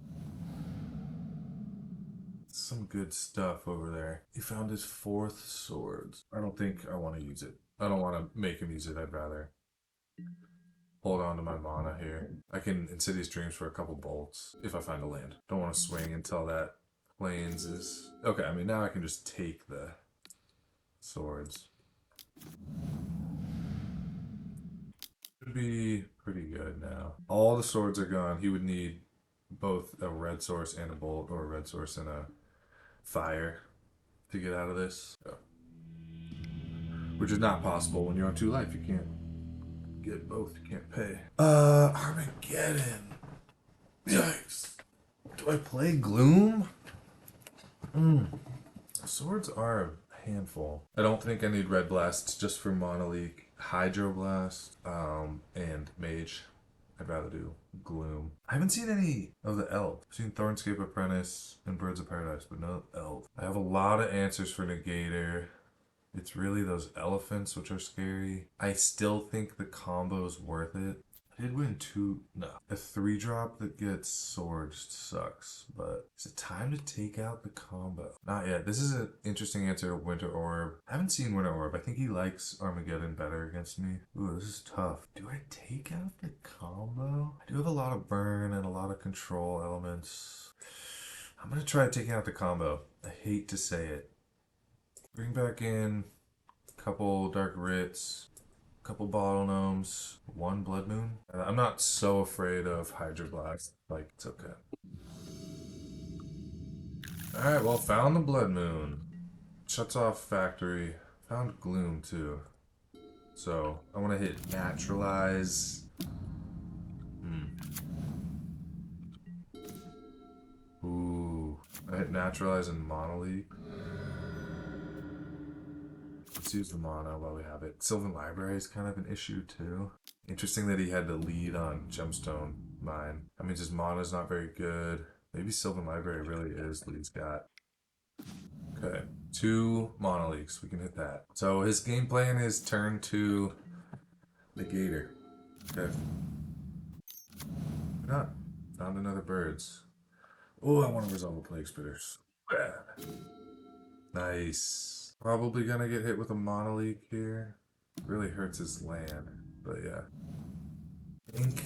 Some good stuff over there. He found his 4th sword. I don't think I want to use it. I don't want to make him use it. I'd rather hold on to my mana here. I can Insidious Dreams for a couple bolts if I find a land. Don't want to swing until that plains is... Okay, I mean, now I can just take the swords. Should be pretty good now. All the swords are gone. He would need both a red source and a bolt, or a red source and a fire to get out of this. So. Which is not possible when you're on 2 life. You can't get both. You can't pay. Armageddon. Yikes. Do I play Gloom? Swords are a handful. I don't think I need Red Blast just for Monolith. Hydroblast, and Mage. I'd rather do Gloom. I haven't seen any of the Elf. I've seen Thornscape Apprentice and Birds of Paradise, but no Elf. I have a lot of answers for Negator. It's really those elephants which are scary. I still think the combo is worth it. I did win 2. No. A 3-drop that gets sword sucks, but is it time to take out the combo? Not yet. This is an interesting answer to Winter Orb. I haven't seen Winter Orb. I think he likes Armageddon better against me. Ooh, this is tough. Do I take out the combo? I do have a lot of burn and a lot of control elements. I'm gonna try taking out the combo. I hate to say it. Bring back in a couple Dark Writs, a couple Bottle Gnomes, 1 Blood Moon. I'm not so afraid of Hydroblast. Like, it's okay. Alright, well, found the Blood Moon. Shuts off Factory. Found Gloom, too. So, I want to hit Naturalize. Ooh. I hit Naturalize and Monolith. Let's use the mana while we have it. Sylvan Library is kind of an issue too. Interesting that he had to lead on Gemstone Mine. That means his mana's not very good. Maybe Sylvan Library really is what he's got. Okay, 2 mana leaks. We can hit that. So his game plan is turn to Negator. Okay. Why not? Found another birds. Oh, I want to resolve a Plague Spitter. Bad. Nice. Probably gonna get hit with a Monolith here. Really hurts his land, but yeah. Ink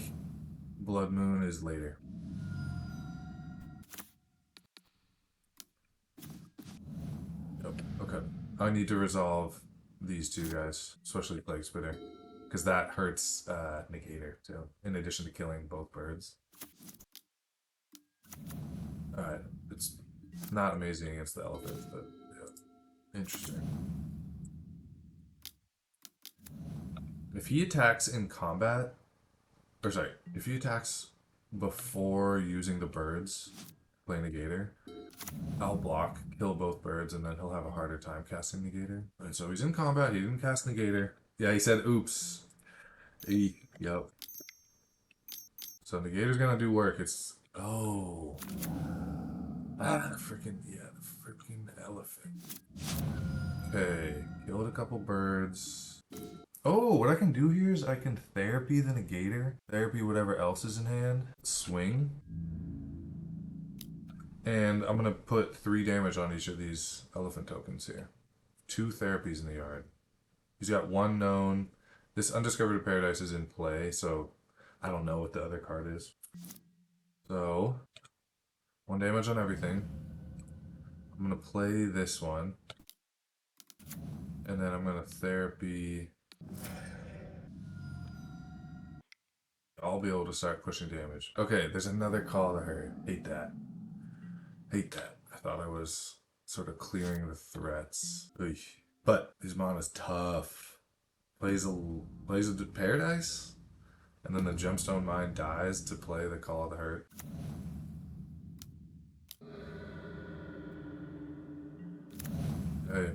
Blood Moon is later. Yep, okay. I need to resolve these 2 guys, especially Plague Spitter, because that hurts Negator too, in addition to killing both birds. Alright, it's not amazing against the elephants, but yeah. Interesting. If he attacks in combat, or sorry, if he attacks before using the birds, play Negator. I'll block, kill both birds, and then he'll have a harder time casting Negator. Alright, so he's in combat, he didn't cast Negator. Yeah, he said oops. Yep. So Negator's gonna do work. It's oh. Freaking yeah, the freaking elephant. Okay, killed a couple birds. Oh, what I can do here is I can therapy the Negator, therapy whatever else is in hand, swing, and I'm gonna put 3 damage on each of these elephant tokens here. 2 therapies in the yard. He's got 1 known. This Undiscovered Paradise is in play, so I don't know what the other card is. So 1 damage on everything. I'm gonna play this one, and then I'm gonna therapy. I'll be able to start pushing damage. Okay, there's another call to her. Hate that. Hate that. I thought I was sort of clearing the threats. Oy. But his mana's tough. Plays a Paradise, and then the Gemstone Mine dies to play the Call of the Hurt. Okay.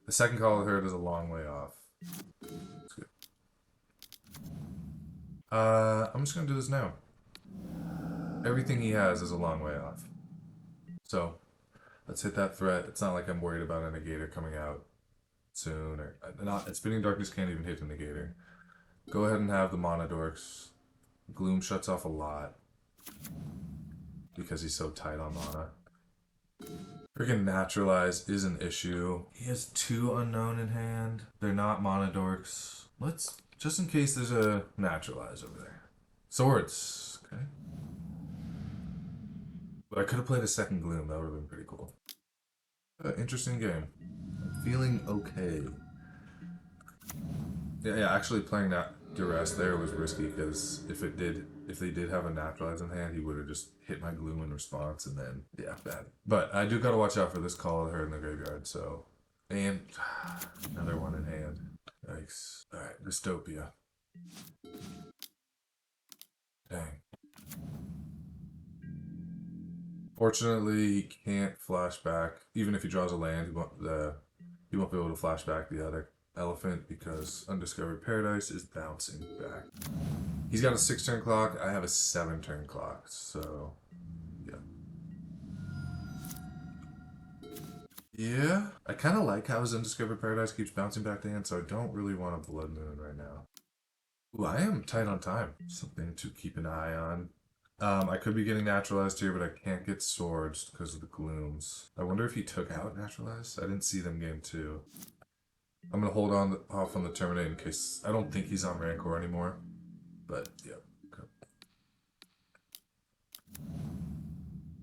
The second Call of the Hurt is a long way off. That's good. I'm just gonna do this now. Everything he has is a long way off. So, let's hit that threat. It's not like I'm worried about a Negator coming out soon, or not. Spinning Darkness can't even hit the Negator. Go ahead and have the Mana Dorks. Gloom shuts off a lot because he's so tight on mana. Freaking Naturalize is an issue. He has 2 unknown in hand. They're not Mana Dorks. Let's, just in case there's a Naturalize over there. Swords. Okay. But I could have played a second Gloom. That would have been pretty cool. Interesting game. I'm feeling okay. Yeah, actually playing that Duress there was risky because if they did have a Naturalize in hand, he would have just hit my Gloom in response, and then, yeah, bad. But I do gotta watch out for this Call of her in the graveyard, so. And another one in hand. Yikes. Alright, Dystopia. Dang. Fortunately, he can't flash back. Even if he draws a land, he won't be able to flash back the other elephant because Undiscovered Paradise is bouncing back. He's got a 6-turn clock. I have a 7-turn clock, so yeah. Yeah, I kind of like how his Undiscovered Paradise keeps bouncing back to hand, so I don't really want a Blood Moon right now. Ooh, I am tight on time. Something to keep an eye on. I could be getting Naturalized here, but I can't get Swords because of the Glooms. I wonder if he took out Naturalized? I didn't see them game 2. I'm going to hold off on the Terminate in case... I don't think he's on Rancor anymore. But, yeah. Okay.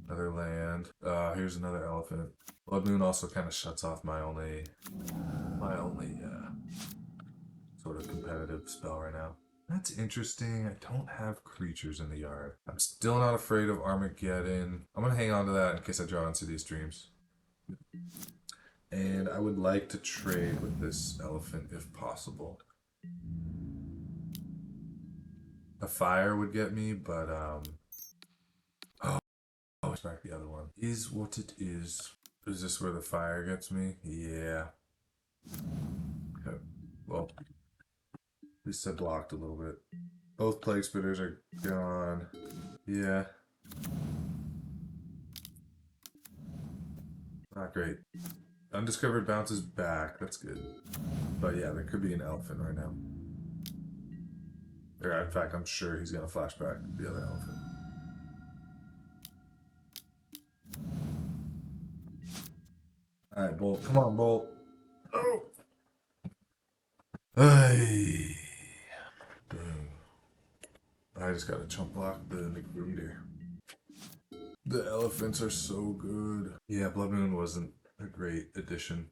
Another land. Here's another elephant. Blood Moon also kind of shuts off my only sort of competitive spell right now. That's interesting. I don't have creatures in the yard. I'm still not afraid of Armageddon. I'm going to hang on to that in case I draw Insidious Dreams. And I would like to trade with this elephant if possible. A fire would get me, but oh, it's back the other one. Is what it is. Is this where the fire gets me? Yeah. Okay. Well, at least I blocked a little bit. Both Plague Spitters are gone. Yeah. Not great. Undiscovered bounces back. That's good. But yeah, there could be an elephant right now. Or in fact, I'm sure he's gonna flash back the other elephant. Alright, Bolt. Come on, Bolt. Oh! Hey. Dang. I just gotta chump block the Negator. The elephants are so good. Yeah, Blood Moon wasn't a great addition.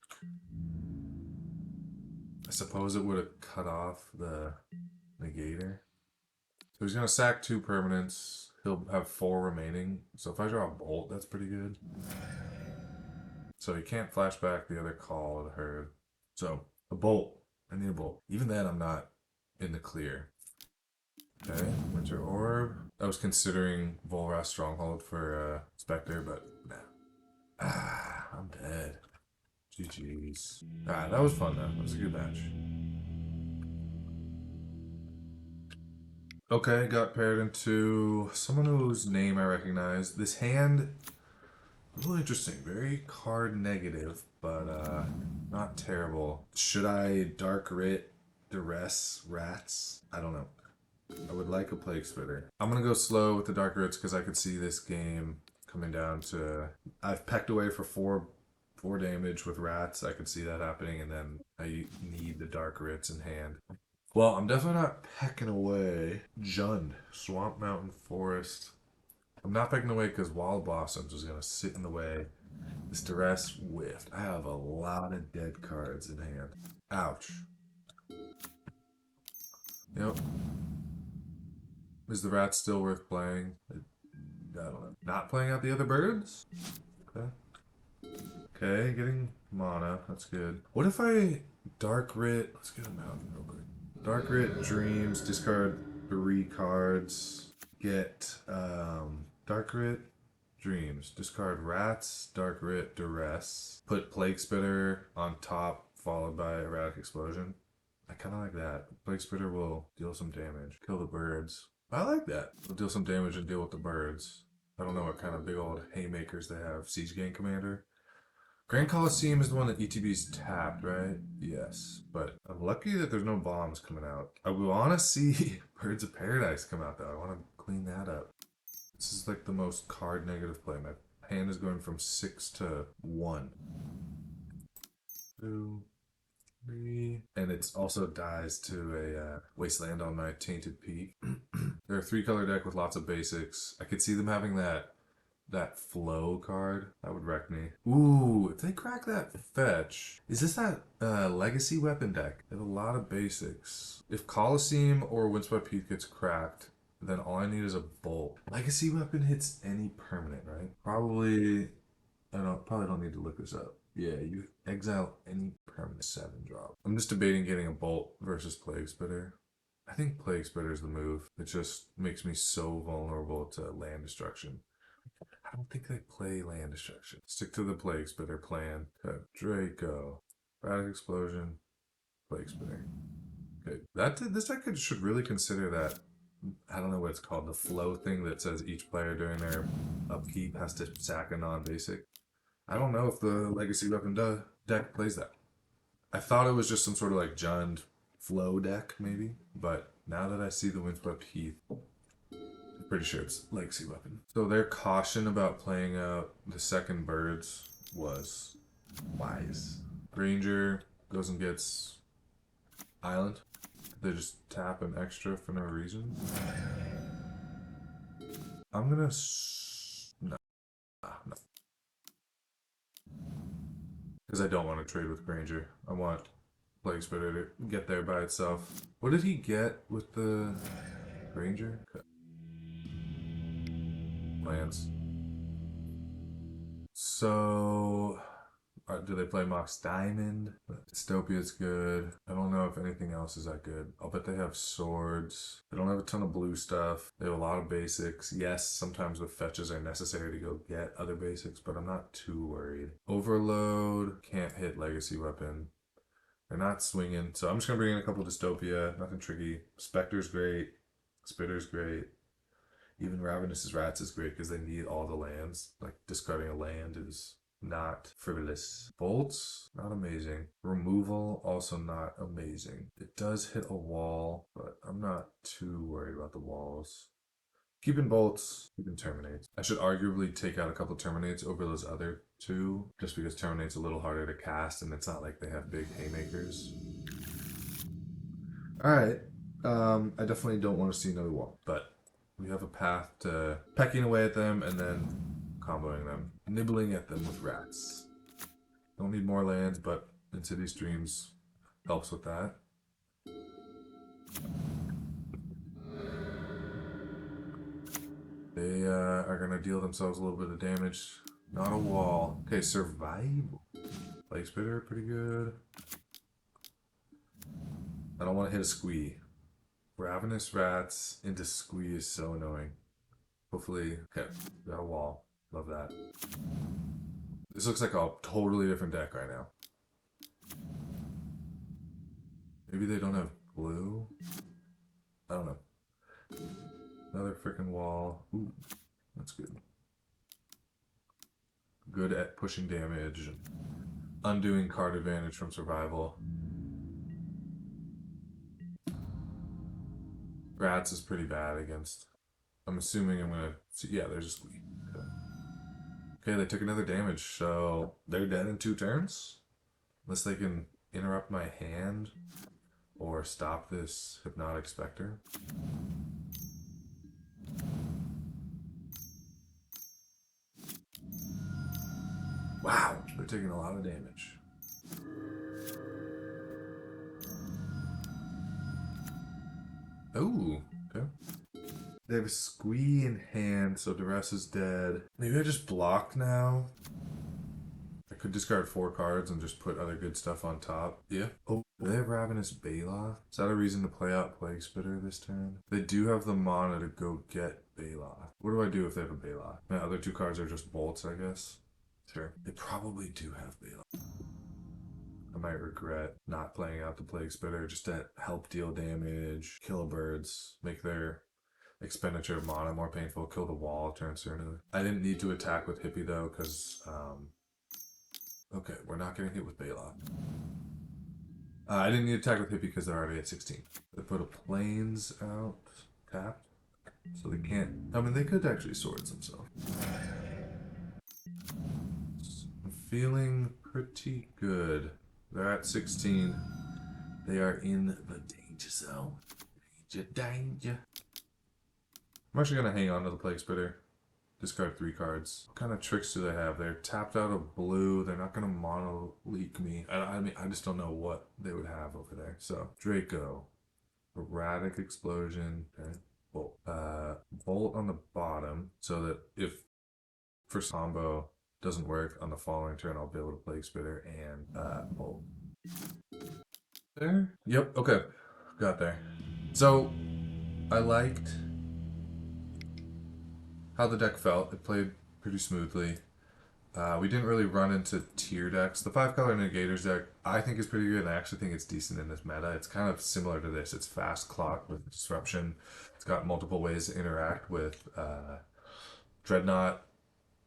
I suppose it would have cut off the Negator. So he's gonna sack 2 permanents. He'll have 4 remaining. So if I draw a Bolt, that's pretty good. So he can't flash back the other Call of the Herd. So a Bolt. I need a Bolt. Even then, I'm not in the clear. Okay, Winter Orb. I was considering Volrath Stronghold for Spectre, but nah. Ah, I'm dead. GG's. Ah, that was fun though. That was a good match. Okay, got paired into someone whose name I recognize. This hand, a little interesting. Very card negative, but not terrible. Should I Dark Writ, Duress, Rats? I don't know. I would like a Plague Spitter. I'm gonna go slow with the Dark Writs because I could see this game coming down to. I've pecked away for four damage with Rats. I could see that happening, and then I need the Dark Writs in hand. Well, I'm definitely not pecking away. Jund, Swamp Mountain Forest. I'm not pecking away because Wild Blossoms is gonna sit in the way. This Duress whiffed. I have a lot of dead cards in hand. Ouch. Yep. Is the rat still worth playing? I don't know. Not playing out the other birds? Okay. Okay, getting mana. That's good. What if I Dark Writ? Let's get a mountain real quick. Dark Writ, Dreams, discard 3 cards. Get Dark Writ, Dreams, discard Rats, Dark Writ, Duress. Put Plague Spitter on top, followed by Erratic Explosion. I kind of like that. Plague Spitter will deal some damage. Kill the birds. I like that. We'll deal some damage and deal with the birds. I don't know what kind of big old haymakers they have. Siege Gang Commander. Grand Coliseum is the one that ETB's tapped, right? Yes. But I'm lucky that there's no bombs coming out. I want to see Birds of Paradise come out, though. I want to clean that up. This is like the most card negative play. My hand is going from 6 to 1. 2, 3. And it also dies to a Wasteland on my Tainted Peak. They're a 3-color deck with lots of basics. I could see them having that flow card. That would wreck me. Ooh, if they crack that fetch. Is this that legacy weapon deck? They have a lot of basics. If Coliseum or Windswept Heath gets cracked, then all I need is a bolt. Legacy weapon hits any permanent, right? Probably don't need to look this up. Yeah, you exile any permanent 7-drop. I'm just debating getting a bolt versus Plague Spitter. I think Plague Spitter is the move. It just makes me so vulnerable to land destruction. I don't think they play land destruction. Stick to the Plague Spitter plan. Okay. Draco. Erratic Explosion. Plague Spitter. Okay. This deck should really consider that. I don't know what it's called. The flow thing that says each player during their upkeep has to sack a non-basic. I don't know if the Legacy Weapon deck plays that. I thought it was just some sort of like Jund flow deck, maybe. But now that I see the Windswept Heath, I'm pretty sure it's Legacy Weapon. So their caution about playing out the second birds was wise. Ranger goes and gets Island. They just tap an extra for no reason. I'm gonna... No. No. Because I don't want to trade with Granger. I want Plague Spitter to get there by itself. What did he get with the Granger? Okay. Lands. So... do they play Mox Diamond? Dystopia's good. I don't know if anything else is that good. I'll bet they have swords. They don't have a ton of blue stuff. They have a lot of basics. Yes, sometimes the fetches are necessary to go get other basics, but I'm not too worried. Overload. Can't hit Legacy Weapon. They're not swinging. So I'm just going to bring in a couple Dystopia. Nothing tricky. Spectre's great. Spitter's great. Even Ravenous Rats is great because they need all the lands. Like, discarding a land is not frivolous. Bolts, not amazing. Removal, also not amazing. It does hit a wall, but I'm not too worried about the walls. Keeping bolts, keeping terminates. I should arguably take out a couple terminates over those other two, just because terminate's a little harder to cast, and it's not like they have big haymakers. Alright, I definitely don't want to see another wall, but we have a path to pecking away at them and then comboing them. Nibbling at them with rats. Don't need more lands, but Insidious Dreams helps with that. They are going to deal themselves a little bit of damage. Not a wall. Okay, survival. Plague Spitter, pretty good. I don't want to hit a squee. Ravenous Rats into Squee is so annoying. Hopefully, okay, got a wall. Love that. This looks like a totally different deck right now. Maybe they don't have blue? I don't know. Another freaking wall. Ooh, that's good. Good at pushing damage and undoing card advantage from survival. Rats is pretty bad against. I'm assuming I'm gonna see. Yeah, there's a squeak. Okay, they took another damage, so they're dead in 2 turns. Unless they can interrupt my hand or stop this Hypnotic Spectre. Wow, they're taking a lot of damage. Oh, okay. They have a Squee in hand, so Duress is dead. Maybe I just block now. I could discard 4 cards and just put other good stuff on top. Yeah. Oh, do they have Ravenous Baloth? Is that a reason to play out Plague Spitter this turn? They do have the mana to go get Baloth. What do I do if they have a Baloth? My other 2 cards are just bolts, I guess. Sure. They probably do have Baloth. I might regret not playing out the Plague Spitter just to help deal damage, kill birds, make their expenditure of mana more painful, kill the wall, turn Cernula. I didn't need to attack with Hippie though, because, okay, we're not getting hit with Baloth. I didn't need to attack with Hippie because they're already at 16. They put a Plains out, tapped, so they can't, I mean, they could actually Swords themselves. I'm feeling pretty good. They're at 16. They are in the danger zone. Danger. I'm actually going to hang on to the Plague Spitter. Discard 3 cards. What kind of tricks do they have? They're tapped out of blue. They're not going to mono leak me. I mean, I just don't know what they would have over there. So, Draco. Erratic Explosion. Okay. Bolt. Bolt on the bottom so that if first combo doesn't work on the following turn, I'll be able to Plague Spitter and Bolt. There? Yep, okay. Got there. So, I liked how the deck felt. It played pretty smoothly. We didn't really run into tier decks. The 5-color Negators deck I think is pretty good, and I actually think it's decent in this meta. It's kind of similar to this. It's fast clock with disruption. It's got multiple ways to interact with Dreadnought.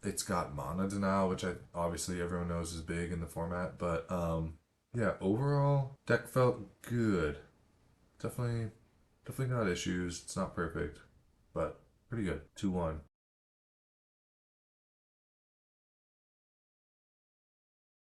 It's got mana denial, which obviously everyone knows is big in the format. But yeah, overall deck felt good. Definitely got issues. It's not perfect, but pretty good. 2-1.